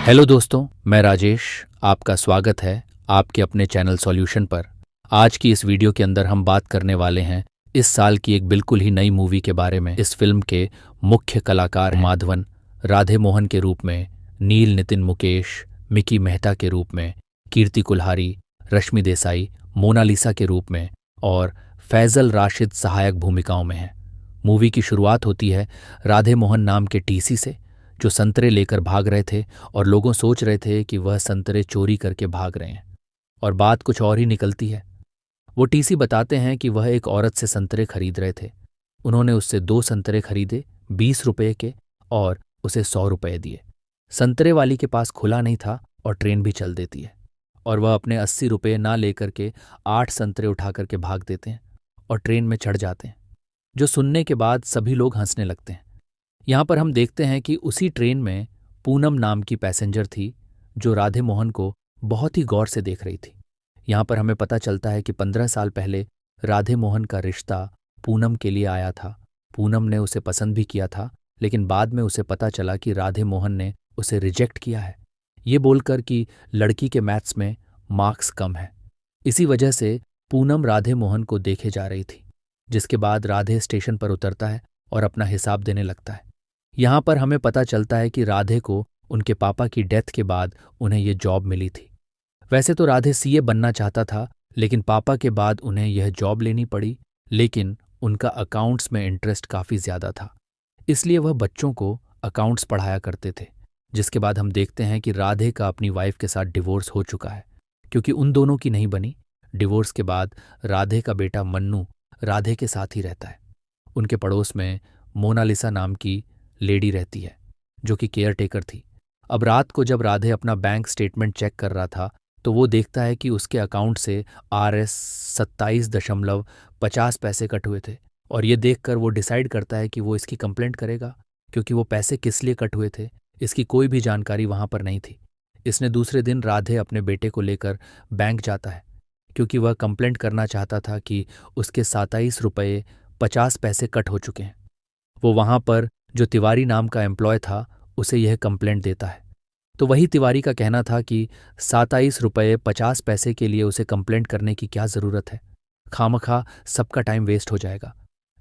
Hello दोस्तों, मैं राजेश। आपका स्वागत है आपके अपने चैनल सॉल्यूशन पर। आज की इस वीडियो के अंदर हम बात करने वाले हैं इस साल की एक बिल्कुल ही नई मूवी के बारे में। इस फिल्म के मुख्य कलाकार हैं माधवन राधे मोहन के रूप में, नील नितिन मुकेश मिकी मेहता के रूप में, कीर्ति कुल्हारी, रश्मि देसाई मोनालिसा के रूप में और फैजल राशिद सहायक भूमिकाओं में हैं। मूवी की शुरुआत होती है राधे मोहन नाम के टीसी से, जो संतरे लेकर भाग रहे थे और लोगों सोच रहे थे कि वह संतरे चोरी करके भाग रहे हैं, और बात कुछ और ही निकलती है। वो टीसी बताते हैं कि वह एक औरत से संतरे खरीद रहे थे। उन्होंने उससे 2 संतरे खरीदे 20 रुपये के और उसे 100 रुपये दिए। संतरे वाली के पास खुला नहीं था और ट्रेन भी चल देती है, और वह अपने 80 रुपये ना लेकर के 8 संतरे उठा करके भाग देते हैं और ट्रेन में चढ़ जाते हैं, जो सुनने के बाद सभी लोग हंसने लगते हैं। यहाँ पर हम देखते हैं कि उसी ट्रेन में पूनम नाम की पैसेंजर थी, जो राधे मोहन को बहुत ही गौर से देख रही थी। यहाँ पर हमें पता चलता है कि 15 साल पहले राधे मोहन का रिश्ता पूनम के लिए आया था। पूनम ने उसे पसंद भी किया था, लेकिन बाद में उसे पता चला कि राधे मोहन ने उसे रिजेक्ट किया है, ये बोलकर कि लड़की के मैथ्स में मार्क्स कम है। इसी वजह से पूनम राधे मोहन को देखे जा रही थी, जिसके बाद राधे स्टेशन पर उतरता है और अपना हिसाब देने लगता है। यहाँ पर हमें पता चलता है कि राधे को उनके पापा की डेथ के बाद उन्हें ये जॉब मिली थी। वैसे तो राधे सीए बनना चाहता था, लेकिन पापा के बाद उन्हें यह जॉब लेनी पड़ी। लेकिन उनका अकाउंट्स में इंटरेस्ट काफ़ी ज़्यादा था, इसलिए वह बच्चों को अकाउंट्स पढ़ाया करते थे। जिसके बाद हम देखते हैं कि राधे का अपनी वाइफ के साथ डिवोर्स हो चुका है, क्योंकि उन दोनों की नहीं बनी। डिवोर्स के बाद राधे का बेटा मन्नू राधे के साथ ही रहता है। उनके पड़ोस में मोनालिसा नाम की लेडी रहती है, जो कि केयर टेकर थी। अब रात को जब राधे अपना बैंक स्टेटमेंट चेक कर रहा था, तो वो देखता है कि उसके अकाउंट से RS 27.50 कट हुए थे, और ये देखकर वो डिसाइड करता है कि वो इसकी कंप्लेंट करेगा, क्योंकि वो पैसे किस लिए कट हुए थे इसकी कोई भी जानकारी वहां पर नहीं थी। इसने दूसरे दिन राधे अपने बेटे को लेकर बैंक जाता है, क्योंकि वह कंप्लेंट करना चाहता था कि उसके 27 रुपये 50 पैसे कट हो चुके हैं। वो वहां पर जो तिवारी नाम का एम्प्लॉय था, उसे यह कंप्लेंट देता है। तो वही तिवारी का कहना था कि 27 रुपये 50 पैसे के लिए उसे कंप्लेंट करने की क्या ज़रूरत है, खामखा सबका टाइम वेस्ट हो जाएगा।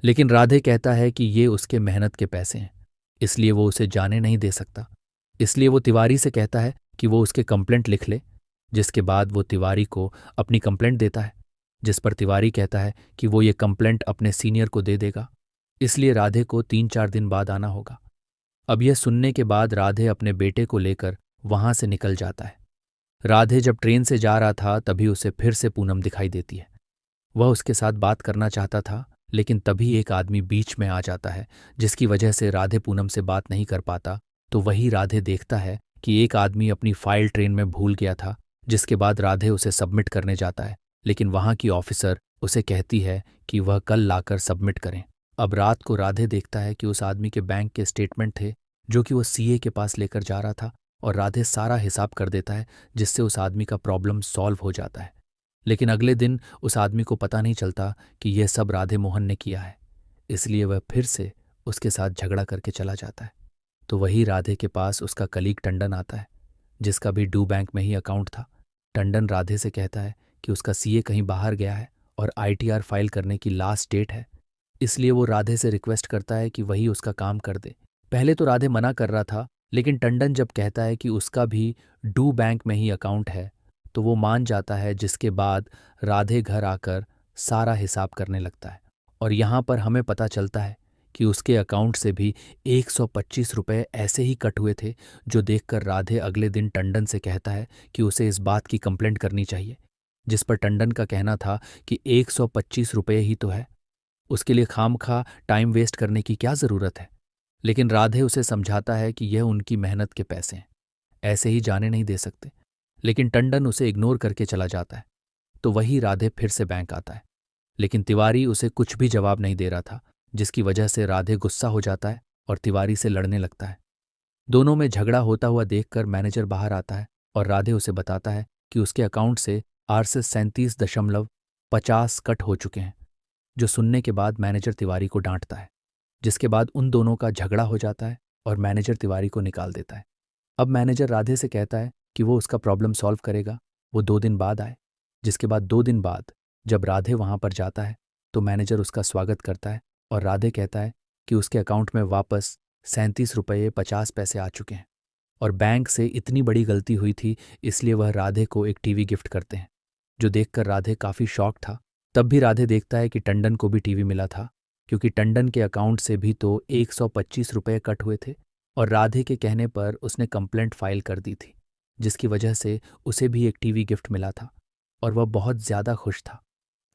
लेकिन राधे कहता है कि ये उसके मेहनत के पैसे हैं, इसलिए वो उसे जाने नहीं दे सकता। इसलिए वो तिवारी से कहता है कि वो उसके कंप्लेंट लिख ले, जिसके बाद वो तिवारी को अपनी कंप्लेंट देता है, जिस पर तिवारी कहता है कि वो ये कंप्लेंट अपने सीनियर को दे देगा, इसलिए राधे को 3-4 दिन बाद आना होगा। अब यह सुनने के बाद राधे अपने बेटे को लेकर वहां से निकल जाता है। राधे जब ट्रेन से जा रहा था, तभी उसे फिर से पूनम दिखाई देती है। वह उसके साथ बात करना चाहता था, लेकिन तभी एक आदमी बीच में आ जाता है, जिसकी वजह से राधे पूनम से बात नहीं कर पाता। तो वही राधे देखता है कि एक आदमी अपनी फाइल ट्रेन में भूल गया था, जिसके बाद राधे उसे सबमिट करने जाता है, लेकिन वहां की ऑफिसर उसे कहती है कि वह कल लाकर सबमिट करें। अब रात को राधे देखता है कि उस आदमी के बैंक के स्टेटमेंट थे, जो कि वो सीए के पास लेकर जा रहा था, और राधे सारा हिसाब कर देता है, जिससे उस आदमी का प्रॉब्लम सॉल्व हो जाता है। लेकिन अगले दिन उस आदमी को पता नहीं चलता कि यह सब राधे मोहन ने किया है, इसलिए वह फिर से उसके साथ झगड़ा करके चला जाता है। तो वही राधे के पास उसका कलीग टंडन आता है, जिसका भी डू बैंक में ही अकाउंट था। टंडन राधे से कहता है कि उसका सीए कहीं बाहर गया है और ITR फाइल करने की लास्ट डेट है, इसलिए वो राधे से रिक्वेस्ट करता है कि वही उसका काम कर दे। पहले तो राधे मना कर रहा था, लेकिन टंडन जब कहता है कि उसका भी डू बैंक में ही अकाउंट है, तो वो मान जाता है, जिसके बाद राधे घर आकर सारा हिसाब करने लगता है। और यहाँ पर हमें पता चलता है कि उसके अकाउंट से भी 125 रुपये ऐसे ही कट हुए थे, जो देखकर राधे अगले दिन टंडन से कहता है कि उसे इस बात की कंप्लेंट करनी चाहिए, जिस पर टंडन का कहना था कि 125 रुपये ही तो है, उसके लिए खामखा टाइम वेस्ट करने की क्या ज़रूरत है। लेकिन राधे उसे समझाता है कि यह उनकी मेहनत के पैसे हैं, ऐसे ही जाने नहीं दे सकते। लेकिन टंडन उसे इग्नोर करके चला जाता है। तो वही राधे फिर से बैंक आता है, लेकिन तिवारी उसे कुछ भी जवाब नहीं दे रहा था, जिसकी वजह से राधे गुस्सा हो जाता है और तिवारी से लड़ने लगता है। दोनों में झगड़ा होता हुआ देखकर मैनेजर बाहर आता है और राधे उसे बताता है कि उसके अकाउंट से RS 37.50 कट हो चुके हैं, जो सुनने के बाद मैनेजर तिवारी को डांटता है, जिसके बाद उन दोनों का झगड़ा हो जाता है और मैनेजर तिवारी को निकाल देता है। अब मैनेजर राधे से कहता है कि वो उसका प्रॉब्लम सॉल्व करेगा, वो 2 दिन बाद आए। जिसके बाद 2 दिन बाद जब राधे वहाँ पर जाता है तो मैनेजर उसका स्वागत करता है और राधे कहता है कि उसके अकाउंट में वापस 37 रुपये 50 पैसे आ चुके हैं और बैंक से इतनी बड़ी गलती हुई थी, इसलिए वह राधे को एक टीवी गिफ्ट करते हैं, जो देखकर राधे काफ़ी शॉक था। तब भी राधे देखता है कि टंडन को भी टीवी मिला था, क्योंकि टंडन के अकाउंट से भी तो 125 रुपये कट हुए थे और राधे के कहने पर उसने कंप्लेंट फाइल कर दी थी, जिसकी वजह से उसे भी एक टीवी गिफ्ट मिला था और वह बहुत ज़्यादा खुश था।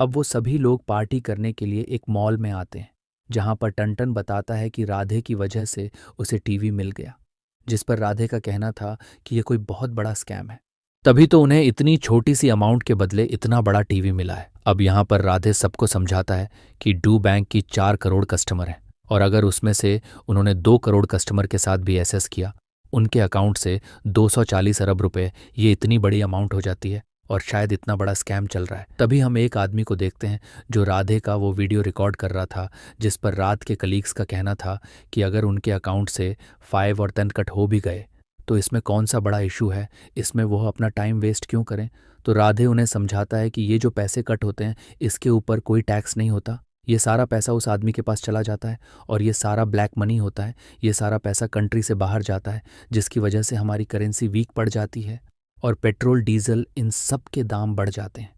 अब वो सभी लोग पार्टी करने के लिए एक मॉल में आते हैं, जहाँ पर टंटन बताता है कि राधे की वजह से उसे टीवी मिल गया, जिस पर राधे का कहना था कि यह कोई बहुत बड़ा स्कैम है, तभी तो उन्हें इतनी छोटी सी अमाउंट के बदले इतना बड़ा टीवी मिला है। अब यहाँ पर राधे सबको समझाता है कि डू बैंक की 4 करोड़ कस्टमर हैं और अगर उसमें से उन्होंने 2 करोड़ कस्टमर के साथ भी एसएस किया, उनके अकाउंट से 240 अरब रुपए, ये इतनी बड़ी अमाउंट हो जाती है और शायद इतना बड़ा स्कैम चल रहा है। तभी हम एक आदमी को देखते हैं जो राधे का वो वीडियो रिकॉर्ड कर रहा था, जिस पर रात के कलीग्स का कहना था कि अगर उनके अकाउंट से 5 और 10 कट हो भी गए तो इसमें कौन सा बड़ा इशू है, इसमें वो अपना टाइम वेस्ट क्यों करें। तो राधे उन्हें समझाता है कि ये जो पैसे कट होते हैं इसके ऊपर कोई टैक्स नहीं होता, ये सारा पैसा उस आदमी के पास चला जाता है और ये सारा ब्लैक मनी होता है, ये सारा पैसा कंट्री से बाहर जाता है, जिसकी वजह से हमारी करेंसी वीक पड़ जाती है और पेट्रोल डीजल इन सब के दाम बढ़ जाते हैं।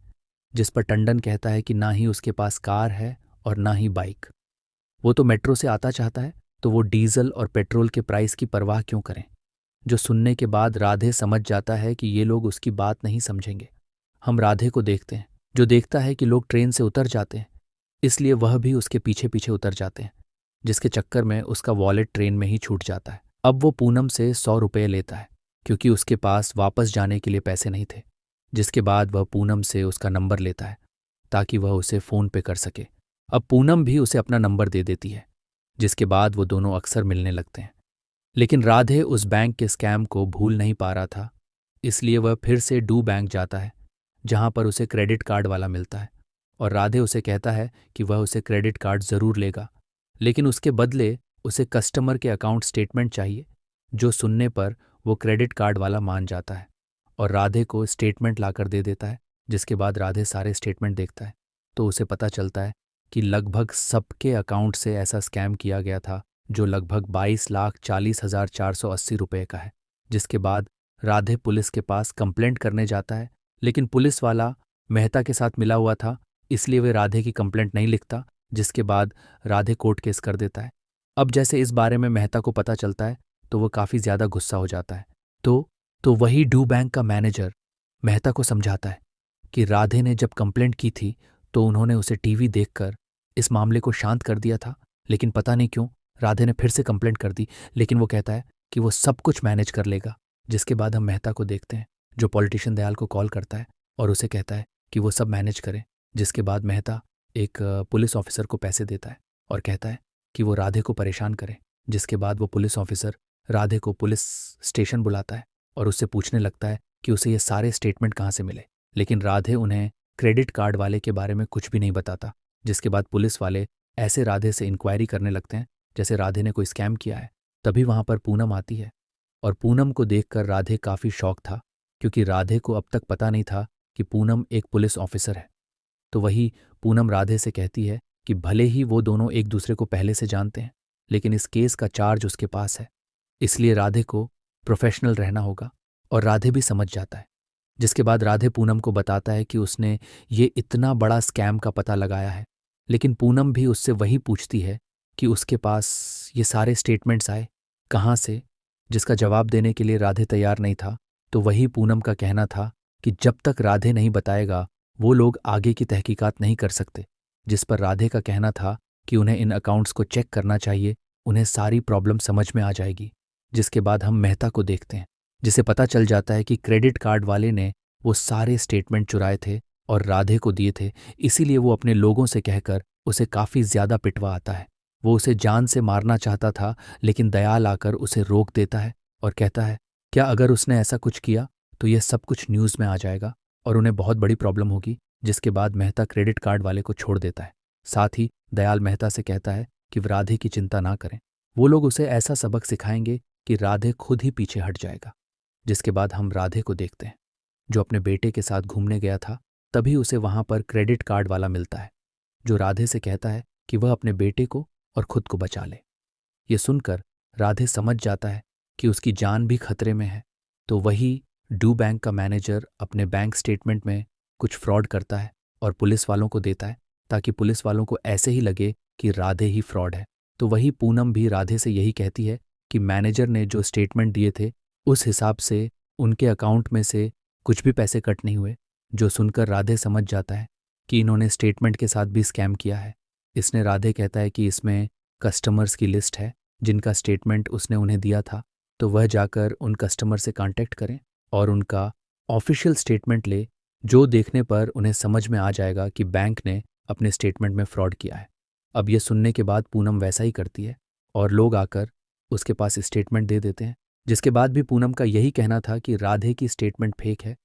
जिस पर टंडन कहता है कि ना ही उसके पास कार है और ना ही बाइक, वो तो मेट्रो से आता चाहता है, तो वो डीजल और पेट्रोल के प्राइस की परवाह क्यों करें। जो सुनने के बाद राधे समझ जाता है कि ये लोग उसकी बात नहीं समझेंगे। हम राधे को देखते हैं, जो देखता है कि लोग ट्रेन से उतर जाते हैं, इसलिए वह भी उसके पीछे पीछे उतर जाते हैं, जिसके चक्कर में उसका वॉलेट ट्रेन में ही छूट जाता है। अब वो पूनम से 100 रुपये लेता है, क्योंकि उसके पास वापस जाने के लिए पैसे नहीं थे। जिसके बाद वह पूनम से उसका नंबर लेता है ताकि वह उसे फ़ोन पे कर सके। अब पूनम भी उसे अपना नंबर दे देती है, जिसके बाद वो दोनों अक्सर मिलने लगते हैं। लेकिन राधे उस बैंक के स्कैम को भूल नहीं पा रहा था, इसलिए वह फिर से डू बैंक जाता है, जहां पर उसे क्रेडिट कार्ड वाला मिलता है और राधे उसे कहता है कि वह उसे क्रेडिट कार्ड ज़रूर लेगा, लेकिन उसके बदले उसे कस्टमर के अकाउंट स्टेटमेंट चाहिए। जो सुनने पर वो क्रेडिट कार्ड वाला मान जाता है और राधे को स्टेटमेंट लाकर दे देता है। जिसके बाद राधे सारे स्टेटमेंट देखता है तो उसे पता चलता है कि लगभग सबके अकाउंट से ऐसा स्कैम किया गया था, जो लगभग 22,40,480 रुपये का है। जिसके बाद राधे पुलिस के पास कंप्लेंट करने जाता है, लेकिन पुलिस वाला मेहता के साथ मिला हुआ था, इसलिए वे राधे की कंप्लेंट नहीं लिखता। जिसके बाद राधे कोर्ट केस कर देता है। अब जैसे इस बारे में मेहता को पता चलता है तो वो काफ़ी ज़्यादा गुस्सा हो जाता है। तो वही डू बैंक का मैनेजर मेहता को समझाता है कि राधे ने जब कंप्लेंट की थी तो उन्होंने उसे टीवी देखकर इस मामले को शांत कर दिया था, लेकिन पता नहीं क्यों राधे ने फिर से कंप्लेंट कर दी। लेकिन वो कहता है कि वो सब कुछ मैनेज कर लेगा। जिसके बाद हम मेहता को देखते हैं, जो पॉलिटिशियन दयाल को कॉल करता है और उसे कहता है कि वो सब मैनेज करे। जिसके बाद मेहता एक पुलिस ऑफिसर को पैसे देता है और कहता है कि वो राधे को परेशान करे। जिसके बाद वो पुलिस ऑफिसर राधे को पुलिस स्टेशन बुलाता है और उससे पूछने लगता है कि उसे ये सारे स्टेटमेंट कहाँ से मिले, लेकिन राधे उन्हें क्रेडिट कार्ड वाले के बारे में कुछ भी नहीं बताता। जिसके बाद पुलिस वाले ऐसे राधे से इंक्वायरी करने लगते हैं जैसे राधे ने कोई स्कैम किया है। तभी वहाँ पर पूनम आती है और पूनम को देखकर राधे काफ़ी शॉक था, क्योंकि राधे को अब तक पता नहीं था कि पूनम एक पुलिस ऑफिसर है। तो वही पूनम राधे से कहती है कि भले ही वो दोनों एक दूसरे को पहले से जानते हैं, लेकिन इस केस का चार्ज उसके पास है, इसलिए राधे को प्रोफेशनल रहना होगा। और राधे भी समझ जाता है। जिसके बाद राधे पूनम को बताता है कि उसने ये इतना बड़ा स्कैम का पता लगाया है, लेकिन पूनम भी उससे वही पूछती है कि उसके पास ये सारे स्टेटमेंट्स आए कहाँ से, जिसका जवाब देने के लिए राधे तैयार नहीं था। तो वही पूनम का कहना था कि जब तक राधे नहीं बताएगा वो लोग आगे की तहकीकात नहीं कर सकते। जिस पर राधे का कहना था कि उन्हें इन अकाउंट्स को चेक करना चाहिए, उन्हें सारी प्रॉब्लम समझ में आ जाएगी। जिसके बाद हम मेहता को देखते हैं, जिसे पता चल जाता है कि क्रेडिट कार्ड वाले ने वो सारे स्टेटमेंट चुराए थे और राधे को दिए थे, इसीलिए वो अपने लोगों से कहकर उसे काफ़ी ज़्यादा पिटवा आता है। वो उसे जान से मारना चाहता था, लेकिन दयाल आकर उसे रोक देता है और कहता है क्या अगर उसने ऐसा कुछ किया तो ये सब कुछ न्यूज़ में आ जाएगा और उन्हें बहुत बड़ी प्रॉब्लम होगी। जिसके बाद मेहता क्रेडिट कार्ड वाले को छोड़ देता है। साथ ही दयाल मेहता से कहता है कि राधे की चिंता ना करें, वो लोग उसे ऐसा सबक सिखाएंगे कि राधे खुद ही पीछे हट जाएगा। जिसके बाद हम राधे को देखते हैं, जो अपने बेटे के साथ घूमने गया था। तभी उसे वहां पर क्रेडिट कार्ड वाला मिलता है, जो राधे से कहता है कि वह अपने बेटे को और खुद को बचा ले। ये सुनकर राधे समझ जाता है कि उसकी जान भी खतरे में है। तो वही डू बैंक का मैनेजर अपने बैंक स्टेटमेंट में कुछ फ्रॉड करता है और पुलिस वालों को देता है, ताकि पुलिस वालों को ऐसे ही लगे कि राधे ही फ्रॉड है। तो वही पूनम भी राधे से यही कहती है कि मैनेजर ने जो स्टेटमेंट दिए थे उस हिसाब से उनके अकाउंट में से कुछ भी पैसे कट नहीं हुए। जो सुनकर राधे समझ जाता है कि इन्होंने स्टेटमेंट के साथ भी स्कैम किया है। इसने राधे कहता है कि इसमें कस्टमर्स की लिस्ट है जिनका स्टेटमेंट उसने उन्हें दिया था, तो वह जाकर उन कस्टमर से कांटेक्ट करें और उनका ऑफिशियल स्टेटमेंट ले, जो देखने पर उन्हें समझ में आ जाएगा कि बैंक ने अपने स्टेटमेंट में फ्रॉड किया है। अब यह सुनने के बाद पूनम वैसा ही करती है और लोग आकर उसके पास स्टेटमेंट दे देते हैं। जिसके बाद भी पूनम का यही कहना था कि राधे की स्टेटमेंट फेक है।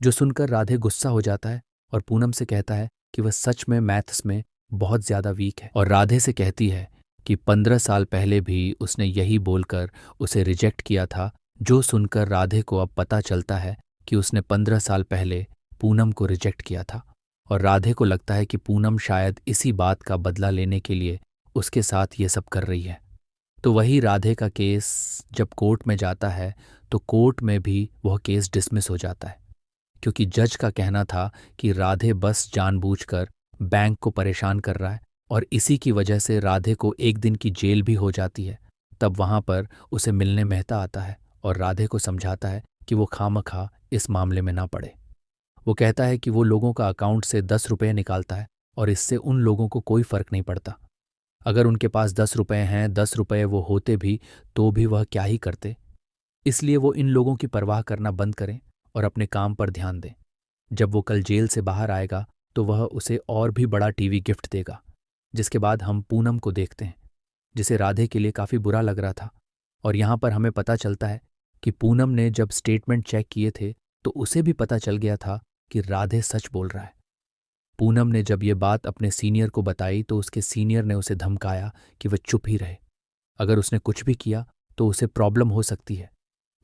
जो सुनकर राधे गुस्सा हो जाता है और पूनम से कहता है कि वह सच में मैथ्स में बहुत ज़्यादा वीक है, और राधे से कहती है कि 15 साल पहले भी उसने यही बोलकर उसे रिजेक्ट किया था। जो सुनकर राधे को अब पता चलता है कि उसने 15 साल पहले पूनम को रिजेक्ट किया था, और राधे को लगता है कि पूनम शायद इसी बात का बदला लेने के लिए उसके साथ ये सब कर रही है। तो वही राधे का केस जब कोर्ट में जाता है तो कोर्ट में भी वह केस डिसमिस हो जाता है, क्योंकि जज का कहना था कि राधे बस जानबूझकर बैंक को परेशान कर रहा है और इसी की वजह से राधे को एक दिन की जेल भी हो जाती है। तब वहां पर उसे मिलने मेहता आता है और राधे को समझाता है कि वो खामखा इस मामले में ना पड़े। वो कहता है कि वो लोगों का अकाउंट से 10 रुपये निकालता है और इससे उन लोगों को कोई फर्क नहीं पड़ता। अगर उनके पास 10 रुपये हैं, 10 रुपये वो होते भी तो भी वह क्या ही करते। इसलिए वो इन लोगों की परवाह करना बंद करें और अपने काम पर ध्यान दें। जब वो कल जेल से बाहर आएगा तो वह उसे और भी बड़ा टीवी गिफ्ट देगा। जिसके बाद हम पूनम को देखते हैं, जिसे राधे के लिए काफ़ी बुरा लग रहा था। और यहाँ पर हमें पता चलता है कि पूनम ने जब स्टेटमेंट चेक किए थे तो उसे भी पता चल गया था कि राधे सच बोल रहा है। पूनम ने जब ये बात अपने सीनियर को बताई तो उसके सीनियर ने उसे धमकाया कि वह चुप ही रहे। अगर उसने कुछ भी किया तो उसे प्रॉब्लम हो सकती है,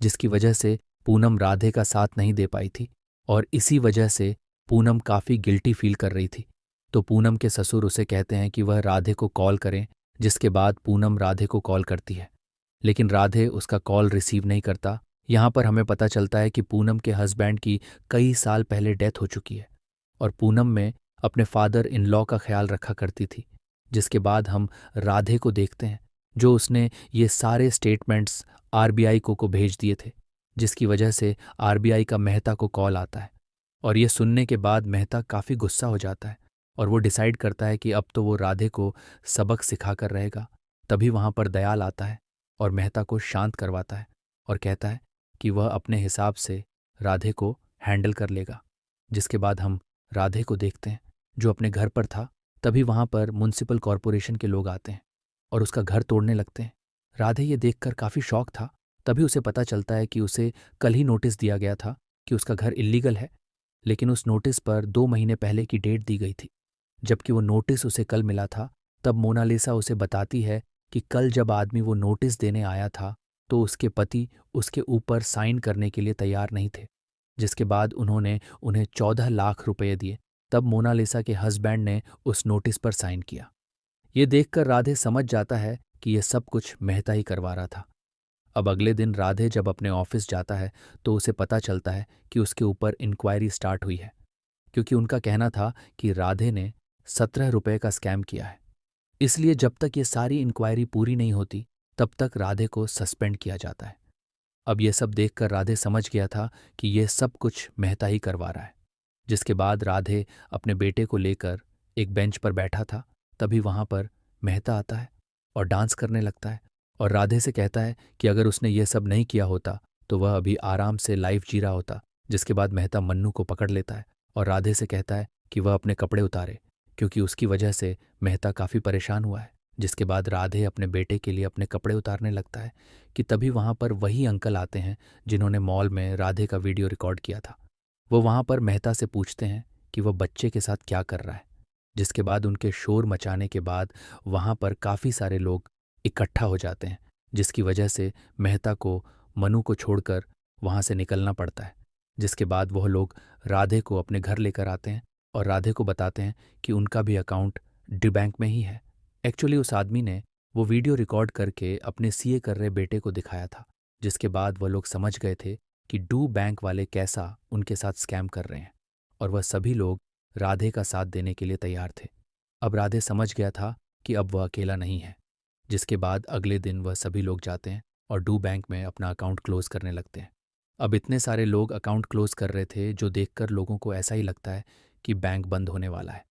जिसकी वजह से पूनम राधे का साथ नहीं दे पाई थी और इसी वजह से पूनम काफ़ी गिल्टी फील कर रही थी। तो पूनम के ससुर उसे कहते हैं कि वह राधे को कॉल करें, जिसके बाद पूनम राधे को कॉल करती है, लेकिन राधे उसका कॉल रिसीव नहीं करता। यहाँ पर हमें पता चलता है कि पूनम के हस्बैंड की कई साल पहले डेथ हो चुकी है और पूनम में अपने फादर इन लॉ का ख्याल रखा करती थी। जिसके बाद हम राधे को देखते हैं, जो उसने ये सारे स्टेटमेंट्स आरबीआई को भेज दिए थे, जिसकी वजह से आरबीआई का मेहता को कॉल आता है। और ये सुनने के बाद मेहता काफ़ी गुस्सा हो जाता है और वो डिसाइड करता है कि अब तो वो राधे को सबक सिखाकर रहेगा। तभी वहाँ पर दयाल आता है और मेहता को शांत करवाता है और कहता है कि वह अपने हिसाब से राधे को हैंडल कर लेगा। जिसके बाद हम राधे को देखते हैं, जो अपने घर पर था। तभी वहाँ पर म्युनिसिपल कॉरपोरेशन के लोग आते हैं और उसका घर तोड़ने लगते हैं। राधे ये देखकर काफ़ी शॉक था। तभी उसे पता चलता है कि उसे कल ही नोटिस दिया गया था कि उसका घर इल्लीगल है, लेकिन उस नोटिस पर 2 महीने पहले की डेट दी गई थी। जबकि वो नोटिस उसे कल मिला था। तब मोनालिसा उसे बताती है कि कल जब आदमी वो नोटिस देने आया था तो उसके पति उसके ऊपर साइन करने के लिए तैयार नहीं थे। जिसके बाद उन्होंने उन्हें 14 लाख रुपए दिए। तब मोनालिसा के हस्बैंड ने उस नोटिस पर साइन किया। ये देखकर राधे समझ जाता है कि यह सब कुछ मेहता ही करवा रहा था। अब अगले दिन राधे जब अपने ऑफिस जाता है तो उसे पता चलता है कि उसके ऊपर इंक्वायरी स्टार्ट हुई है, क्योंकि उनका कहना था कि राधे ने 17 रुपये का स्कैम किया है। इसलिए जब तक ये सारी इंक्वायरी पूरी नहीं होती तब तक राधे को सस्पेंड किया जाता है। अब ये सब देखकर राधे समझ गया था कि ये सब कुछ मेहता ही करवा रहा है। जिसके बाद राधे अपने बेटे को लेकर एक बेंच पर बैठा था। तभी वहाँ पर मेहता आता है और डांस करने लगता है और राधे से कहता है कि अगर उसने ये सब नहीं किया होता तो वह अभी आराम से लाइफ जी रहा होता। जिसके बाद मेहता मन्नू को पकड़ लेता है और राधे से कहता है कि वह अपने कपड़े उतारे, क्योंकि उसकी वजह से मेहता काफ़ी परेशान हुआ है। जिसके बाद राधे अपने बेटे के लिए अपने कपड़े उतारने लगता है कि तभी वहाँ पर वही अंकल आते हैं जिन्होंने मॉल में राधे का वीडियो रिकॉर्ड किया था। वो वहाँ पर मेहता से पूछते हैं कि वह बच्चे के साथ क्या कर रहा है। जिसके बाद उनके शोर मचाने के बाद वहाँ पर काफ़ी सारे लोग इकट्ठा हो जाते हैं, जिसकी वजह से मेहता को मनु को छोड़कर वहाँ से निकलना पड़ता है। जिसके बाद वह लोग राधे को अपने घर लेकर आते हैं और राधे को बताते हैं कि उनका भी अकाउंट डी बैंक में ही है। एक्चुअली उस आदमी ने वो वीडियो रिकॉर्ड करके अपने सीए कर रहे बेटे को दिखाया था, जिसके बाद वह लोग समझ गए थे कि डू बैंक वाले कैसा उनके साथ स्कैम कर रहे हैं, और वह सभी लोग राधे का साथ देने के लिए तैयार थे। अब राधे समझ गया था कि अब वह अकेला नहीं है। जिसके बाद अगले दिन वह सभी लोग जाते हैं और डू बैंक में अपना अकाउंट क्लोज करने लगते हैं। अब इतने सारे लोग अकाउंट क्लोज कर रहे थे जो देखकर लोगों को ऐसा ही लगता है कि बैंक बंद होने वाला है,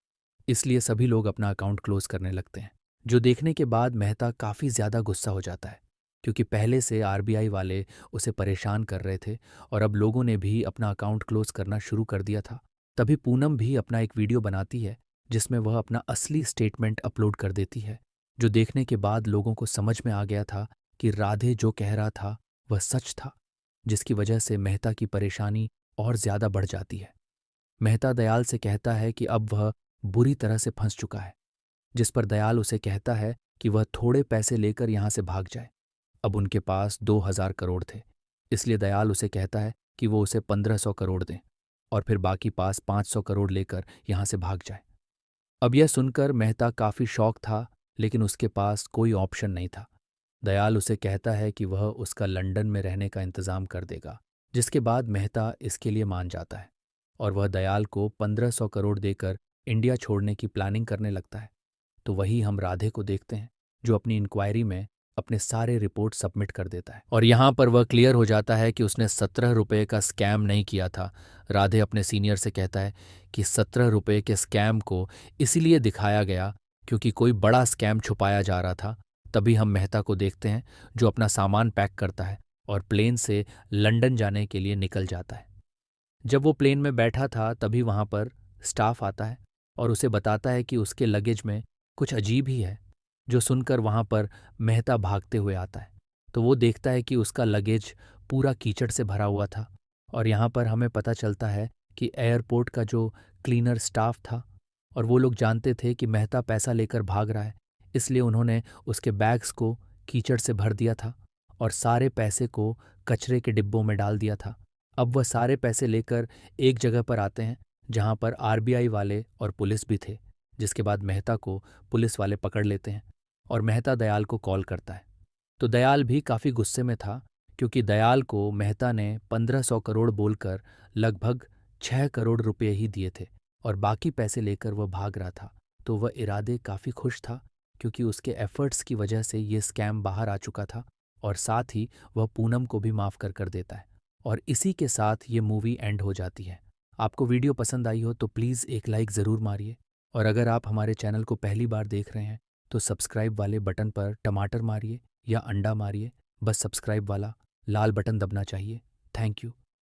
इसलिए सभी लोग अपना अकाउंट क्लोज करने लगते हैं। जो देखने के बाद मेहता काफ़ी ज़्यादा गुस्सा हो जाता है, क्योंकि पहले से आरबीआई वाले उसे परेशान कर रहे थे और अब लोगों ने भी अपना अकाउंट क्लोज करना शुरू कर दिया था। तभी पूनम भी अपना एक वीडियो बनाती है जिसमें वह अपना असली स्टेटमेंट अपलोड कर देती है, जो देखने के बाद लोगों को समझ में आ गया था कि राधे जो कह रहा था वह सच था, जिसकी वजह से मेहता की परेशानी और ज़्यादा बढ़ जाती है। मेहता दयाल से कहता है कि अब वह बुरी तरह से फंस चुका है, जिस पर दयाल उसे कहता है कि वह थोड़े पैसे लेकर यहाँ से भाग जाए। अब उनके पास 2000 करोड़ थे, इसलिए दयाल उसे कहता है कि वो उसे 1500 करोड़ दें और फिर बाकी पास 500 करोड़ लेकर यहाँ से भाग जाए। अब यह सुनकर मेहता काफ़ी शौक था, लेकिन उसके पास कोई ऑप्शन नहीं था। दयाल उसे कहता है कि वह उसका लंदन में रहने का इंतज़ाम कर देगा, जिसके बाद मेहता इसके लिए मान जाता है और वह दयाल को 1500 करोड़ देकर इंडिया छोड़ने की प्लानिंग करने लगता है। तो वही हम राधे को देखते हैं, जो अपनी इंक्वायरी में अपने सारे रिपोर्ट सबमिट कर देता है और यहाँ पर वह क्लियर हो जाता है कि उसने 17 रुपये का स्कैम नहीं किया था। राधे अपने सीनियर से कहता है कि 17 रुपये के स्कैम को इसीलिए दिखाया गया क्योंकि कोई बड़ा स्कैम छुपाया जा रहा था। तभी हम मेहता को देखते हैं जो अपना सामान पैक करता है और प्लेन से लंदन जाने के लिए निकल जाता है। जब वो प्लेन में बैठा था तभी वहाँ पर स्टाफ आता है और उसे बताता है कि उसके लगेज में कुछ अजीब ही है, जो सुनकर वहाँ पर मेहता भागते हुए आता है। तो वो देखता है कि उसका लगेज पूरा कीचड़ से भरा हुआ था और यहाँ पर हमें पता चलता है कि एयरपोर्ट का जो क्लीनर स्टाफ था और वो लोग जानते थे कि मेहता पैसा लेकर भाग रहा है, इसलिए उन्होंने उसके बैग्स को कीचड़ से भर दिया था और सारे पैसे को कचरे के डिब्बों में डाल दिया था। अब वह सारे पैसे लेकर एक जगह पर आते हैं जहाँ पर आरबीआई वाले और पुलिस भी थे, जिसके बाद मेहता को पुलिस वाले पकड़ लेते हैं और मेहता दयाल को कॉल करता है। तो दयाल भी काफ़ी गुस्से में था, क्योंकि दयाल को मेहता ने 1500 करोड़ बोलकर लगभग 6 करोड़ रुपए ही दिए थे और बाकी पैसे लेकर वह भाग रहा था। तो वह इरादे काफ़ी खुश था, क्योंकि उसके एफर्ट्स की वजह से ये स्कैम बाहर आ चुका था और साथ ही वह पूनम को भी माफ़ कर देता है। और इसी के साथ ये मूवी एंड हो जाती है। आपको वीडियो पसंद आई हो तो प्लीज़ एक लाइक ज़रूर मारिए, और अगर आप हमारे चैनल को पहली बार देख रहे हैं तो सब्सक्राइब वाले बटन पर टमाटर मारिए या अंडा मारिए, बस सब्सक्राइब वाला लाल बटन दबना चाहिए। Thank you.